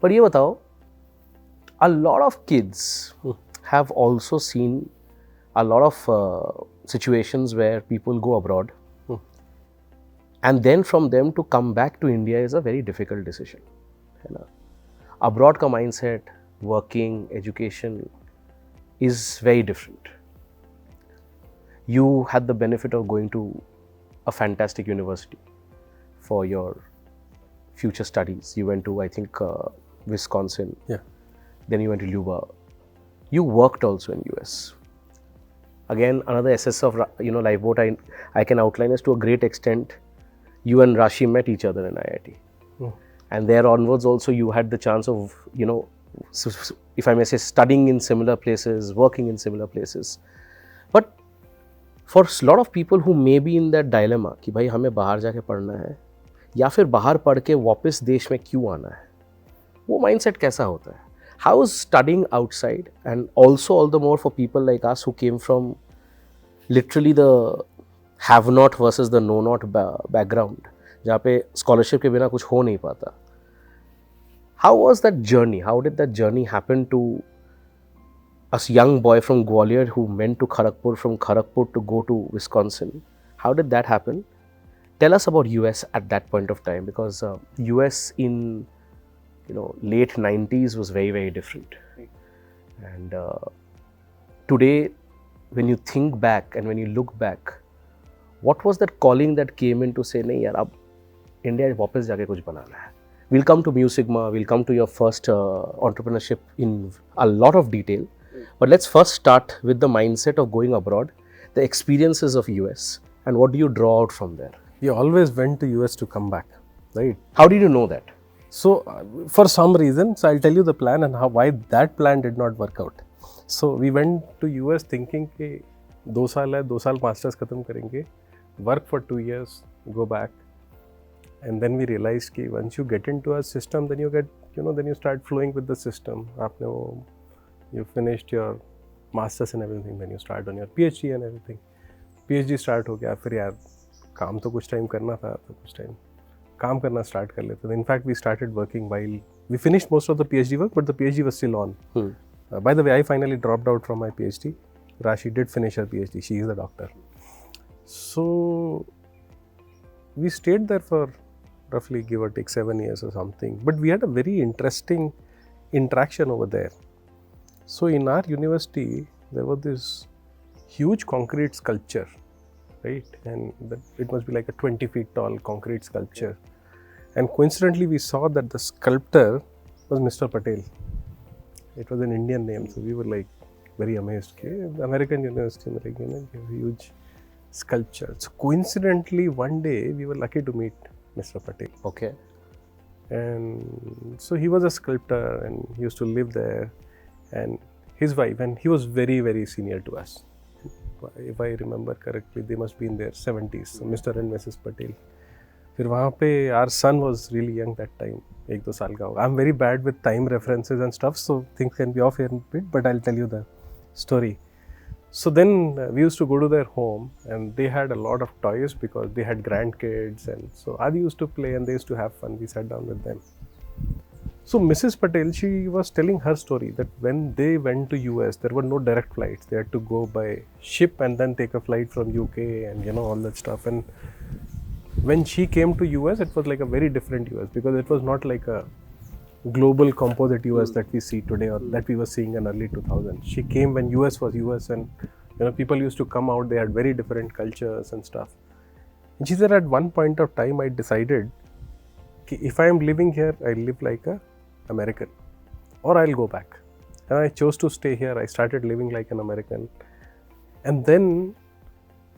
पर ये बताओ, a lot of kids have also seen a lot of situations where people go abroad, and then from them to come back to India is a very difficult decision. है ना? Abroad का mindset, working, education is very different. You had the benefit of going to a fantastic university for your future studies. You went to, I think, Wisconsin. Yeah. Then you went to Luba. You worked also in US. Again, another essence of Lifeboat I can outline is to a great extent. You and Rashi met each other in IIT, and there onwards also you had the chance of if I may say, studying in similar places, working in similar places. But for a lot of people who may be in that dilemma कि भाई हमें बाहर जाके पढ़ना है या फिर बाहर पढ़ के वापस देश में क्यों आना है, वो माइंडसेट कैसा होता है? How is studying outside, and also all the more for people like us who came from literally the have-not versus the know-not background, जहाँ पे scholarship के बिना कुछ हो नहीं पाता. How was that journey? How did that journey happen to a young boy from Gwalior who went to Kharagpur, from Kharagpur to go to Wisconsin? How did that happen? Tell us about US at that point of time, because US in late 90s was very, very different. And today, when you think back and when you look back, what was that calling that came in to say, nahi yaar, ab India वापस जाके कुछ बनाना है? We'll come to mCigma, we'll come to your first entrepreneurship in a lot of detail. But let's first start with the mindset of going abroad, the experiences of US, and what do you draw out from there? You always went to US to come back, right? How did you know that? So, for some reason, so I'll tell you the plan and why that plan did not work out. So, we went to US thinking कि 2 साल है, 2 साल masters खत्म करेंगे, work for 2 years, go back. And then we realized कि once you get into a system, then you get, then you start flowing with the system. You finished your masters and everything, then you start on your PhD and everything. PhD start हो गया, फिर यार काम तो कुछ time करना था, तो कुछ टाइम काम करना स्टार्ट कर लेते थे. In fact, we started working while we finished most of the PhD work, but the PhD was still on. By the way, I finally dropped out from my PhD. Rashi did finish her PhD. She is a doctor. So we stayed there for roughly, give or take, 7 years or something. But we had a very interesting interaction over there. So in our university, there was this huge concrete sculpture, right? And it must be like a 20 feet tall concrete sculpture. And coincidentally, we saw that the sculptor was Mr. Patel. It was an Indian name, so we were like very amazed. Okay? The American university, like, huge sculpture. So coincidentally, one day we were lucky to meet Mr. Patel. Okay. And so he was a sculptor and he used to live there, and his wife, and he was very, very senior to us. If I remember correctly, they must be in their 70s, so Mr. and Mrs. Patel. फिर वहाँ पे our son was really young that time, 1-2 साल का होगा. I'm very bad with time references and stuff, so things can be off here a bit, but I'll tell you the story. So then we used to go to their home, and they had a lot of toys because they had grandkids, and so Adi used to play and they used to have fun. We sat down with them. So Mrs. Patel, she was telling her story that when they went to US, there were no direct flights. They had to go by ship and then take a flight from UK and all that stuff. And when she came to US, it was like a very different US, because it was not like a global composite US that we see today or that we were seeing in early 2000s. She came when US was US, and people used to come out. They had very different cultures and stuff. And she said, at one point of time, I decided if I am living here, I live like a American, or I'll go back. And I chose to stay here. I started living like an American. And then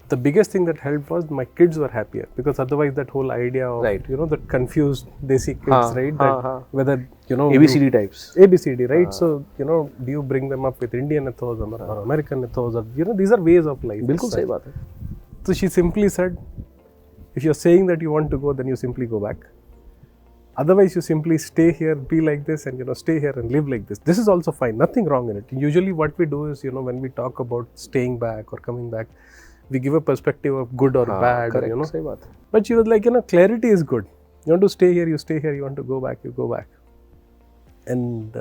the biggest thing that helped was my kids were happier, because otherwise that whole idea of, right, that confused desi kids, right? That whether, ABCD types. ABCD, right? So, do you bring them up with Indian ethos or American ethos, or, these are ways of life. बिल्कुल सही बात है. So she simply said, if you're saying that you want to go, then you simply go back. Otherwise, you simply stay here, be like this, and stay here and live like this. This is also fine, nothing wrong in it. Usually what we do is, when we talk about staying back or coming back, we give a perspective of good or bad. Correct. Same baat. But she was like, clarity is good. You want to stay here, you stay here. You want to go back, you go back. And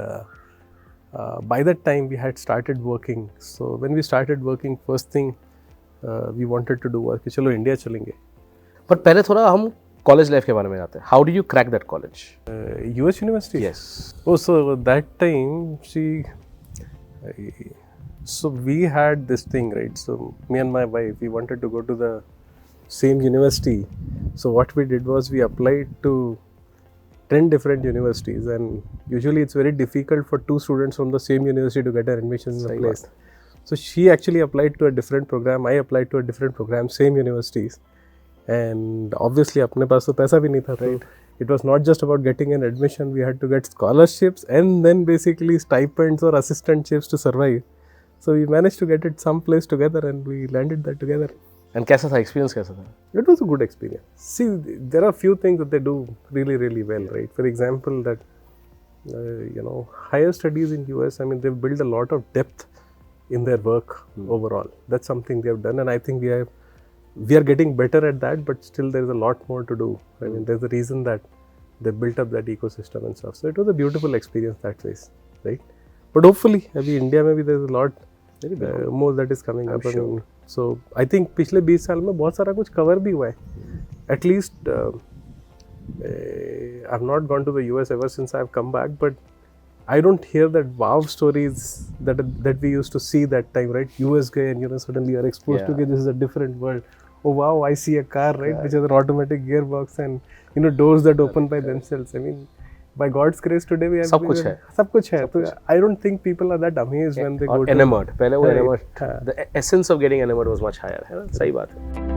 by that time we had started working. So when we started working, first thing we wanted to do was कि चलो India चलेंगे. But पहले थोड़ा हम college life के बारे में आते हैं. How did you crack that college? US University? Yes. Oh, so that time so we had this thing, right? So me and my wife, we wanted to go to the same university. So what we did was we applied to 10 different universities, and usually it's very difficult for two students from the same university to get an admission in a place. So she actually applied to a different program, I applied to a different program, same universities. And obviously अपने पास तो पैसा भी नहीं था, right? It was not just about getting an admission, we had to get scholarships and then basically stipends or assistantships to survive. So we managed to get it someplace together and we landed that together. And कैसा था experience, कैसा था? It was a good experience. See, there are few things that they do really, really well, right? For example, that higher studies in US, I mean, they've built a lot of depth in their work overall. That's something they have done, and I think we are getting better at that, but still there is a lot more to do. I mean, there's a reason that they built up that ecosystem and stuff. So it was a beautiful experience that way, right? But hopefully, अभी India में भी there's a lot more that is coming up. Sure. I mean, so I think पिछले 20 साल में बहुत सारा कुछ cover भी हुआ है. At least I've not gone to the US ever since I've come back, but I don't hear that wow stories that we used to see that time, right? US गए and suddenly you are exposed to this is a different world. Oh wow, I see a car, right, which has an automatic gearbox and doors that open by themselves. I mean, by God's grace today we have सब कुछ है. सब कुछ है. So I don't think people are that amazed when they go to enamored. पहले वो Right. enamored. The essence of getting enamored was much higher. है ना? सही बात है.